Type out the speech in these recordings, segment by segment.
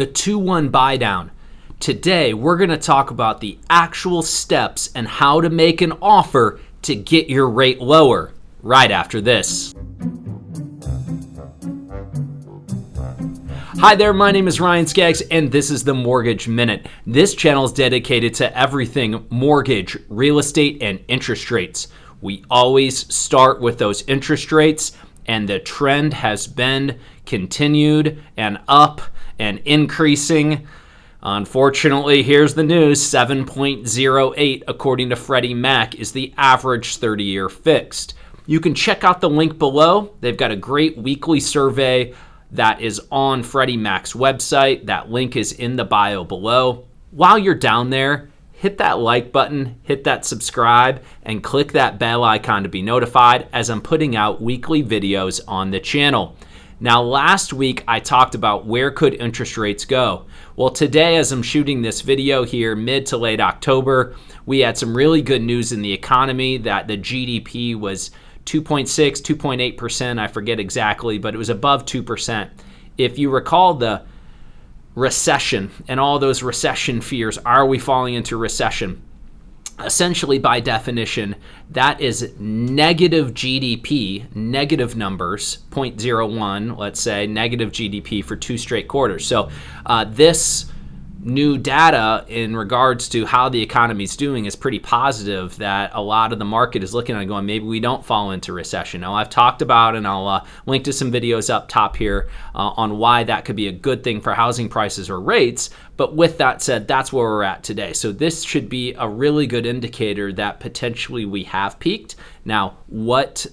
the 2-1 buy down. Today, we're going to talk about the actual steps and how to make an offer to get your rate lower right after this. Hi there, my name is Ryan Skaggs, and this is the Mortgage Minute. This channel is dedicated to everything mortgage, real estate, and interest rates. We always start with those interest rates, and the trend has been continued and up and increasing. Unfortunately, here's the news. 7.08 according to Freddie Mac is the average 30-year fixed. You can check out the link below. They've got a great weekly survey that is on Freddie Mac's website. That link is in the bio below. While you're down there, hit that like button, hit that subscribe, and click that bell icon to be notified as I'm putting out weekly videos on the channel. Now, last week I talked about where could interest rates go. Well, today as I'm shooting this video here, mid to late October, we had some really good news in the economy that the GDP was 2.6, 2.8%, I forget exactly, but it was above 2%. If you recall the recession and all those recession fears, are we falling into recession? Essentially, by definition, that is negative GDP, negative numbers, 0.01, let's say, negative GDP for 2 straight quarters. So this new data in regards to how the economy is doing is pretty positive, that a lot of the market is looking at it going, maybe we don't fall into recession. Now, I've talked about, and I'll link to some videos up top here on why that could be a good thing for housing prices or rates. But with that said, that's where we're at today. So this should be a really good indicator that potentially we have peaked. Now, what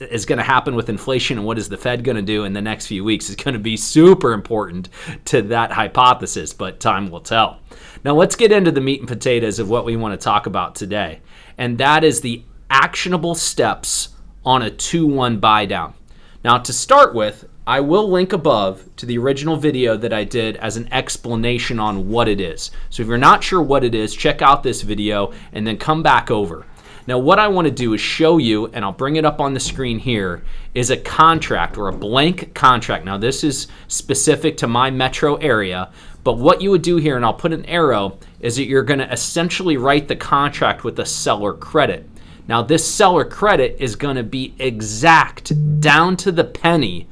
is going to happen with inflation and what is the Fed going to do in the next few weeks is going to be super important to that hypothesis, but time will tell. Now let's get into the meat and potatoes of what we want to talk about today, and that is the actionable steps on a 2-1 buy down. Now, to start with, I will link above to the original video that I did as an explanation on what it is. So if you're not sure what it is, check out this video and then come back over. Now, what I want to do is show you, and I'll bring it up on the screen here, is a contract or a blank contract. Now, this is specific to my metro area, but what you would do here, and I'll put an arrow, is that you're going to essentially write the contract with a seller credit. Now, this seller credit is going to be exact down to the penny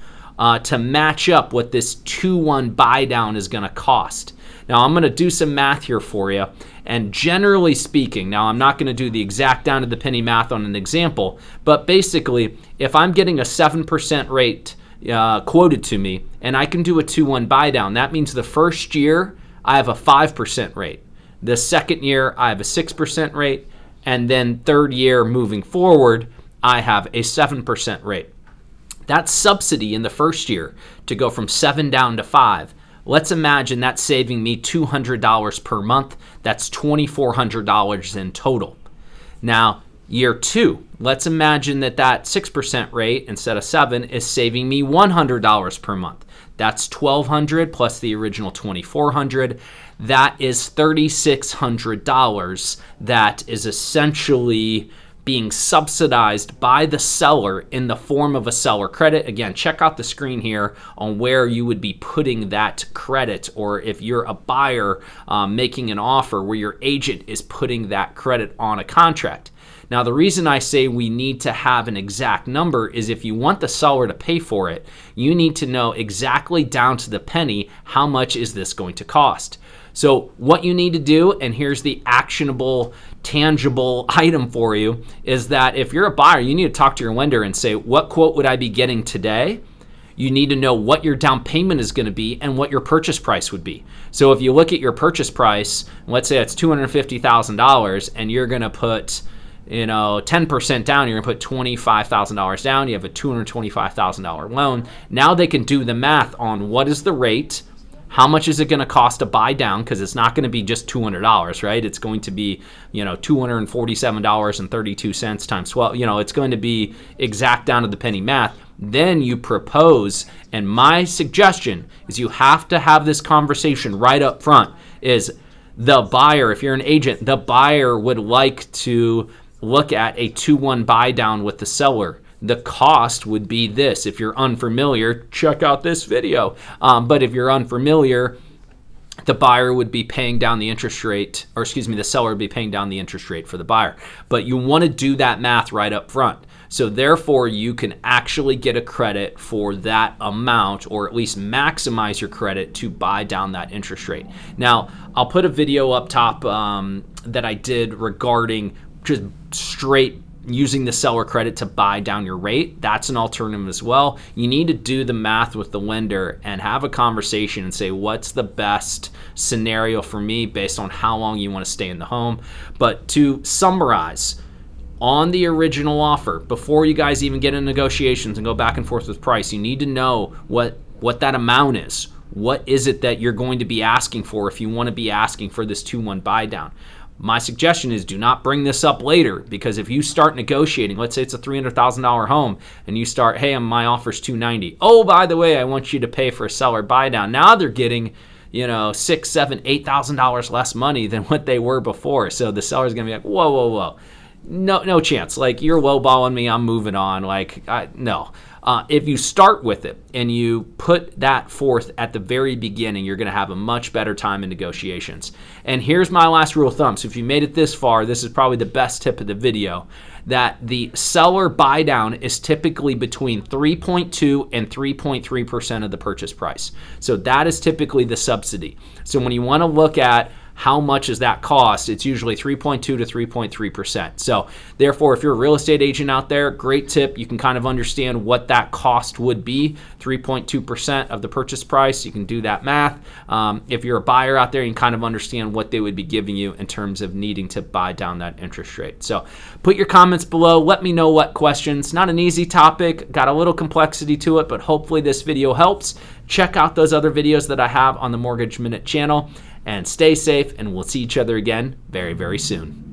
to match up what this 2-1 buy down is going to cost. Now, I'm going to do some math here for you. And generally speaking, now I'm not going to do the exact down to the penny math on an example, but basically, if I'm getting a 7% rate quoted to me and I can do a 2-1 buy down, that means the first year I have a 5% rate. The second year I have a 6% rate. And then third year moving forward, I have a 7% rate. That's subsidy in the first year to go from 7 down to 5. Let's imagine that's saving me $200 per month. That's $2,400 in total. Now, year 2, let's imagine that 6% rate instead of 7 is saving me $100 per month. That's $1,200 plus the original $2,400. That is $3,600. That is essentially being subsidized by the seller in the form of a seller credit. Again, check out the screen here on where you would be putting that credit, or if you're a buyer making an offer where your agent is putting that credit on a contract. Now, the reason I say we need to have an exact number is if you want the seller to pay for it, you need to know exactly down to the penny how much is this going to cost. So what you need to do, and here's the actionable, tangible item for you, is that if you're a buyer, you need to talk to your lender and say, what quote would I be getting today? You need to know what your down payment is going to be and what your purchase price would be. So if you look at your purchase price, let's say it's $250,000 and you're going to put 10% down, you're going to put $25,000 down, you have a $225,000 loan. Now they can do the math on what is the rate, how much is it going to cost to buy down, because it's not going to be just $200, right? It's going to be, $247.32 times 12. It's going to be exact down to the penny math. Then you propose, and my suggestion is you have to have this conversation right up front, is the buyer, if you're an agent, the buyer would like to look at a 2-1 buy down with the seller. The cost would be this. If you're unfamiliar, check out this video. But if you're unfamiliar, the buyer would be paying down the interest rate, or excuse me, the seller would be paying down the interest rate for the buyer. But you want to do that math right up front. So therefore, you can actually get a credit for that amount, or at least maximize your credit to buy down that interest rate. Now, I'll put a video up top that I did regarding just straight using the seller credit to buy down your rate. That's an alternative as well. You need to do the math with the lender and have a conversation and say, what's the best scenario for me based on how long you want to stay in the home. But to summarize, on the original offer, before you guys even get in negotiations and go back and forth with price, you need to know what that amount is. What is it that you're going to be asking for if you want to be asking for this 2-1 buy down? My suggestion is do not bring this up later, because if you start negotiating, let's say it's a $300,000 home, and you start, hey, my offer's $290. Oh, by the way, I want you to pay for a seller buy down. Now they're getting, $6,000, $7,000, $8,000 less money than what they were before. So the seller's gonna be like, whoa. No chance. Like, you're lowballing me. I'm moving on. No. If you start with it and you put that forth at the very beginning, you're going to have a much better time in negotiations. And here's my last rule of thumb. So if you made it this far, this is probably the best tip of the video, that the seller buy down is typically between 3.2 and 3.3% of the purchase price. So that is typically the subsidy. So when you want to look at how much is that cost, it's usually 3.2 to 3.3%. So therefore, if you're a real estate agent out there, great tip. You can kind of understand what that cost would be, 3.2% of the purchase price. You can do that math. If you're a buyer out there, you can kind of understand what they would be giving you in terms of needing to buy down that interest rate. So put your comments below. Let me know what questions. Not an easy topic, got a little complexity to it, but hopefully this video helps. Check out those other videos that I have on the Mortgage Minute channel. And stay safe, and we'll see each other again very, very soon.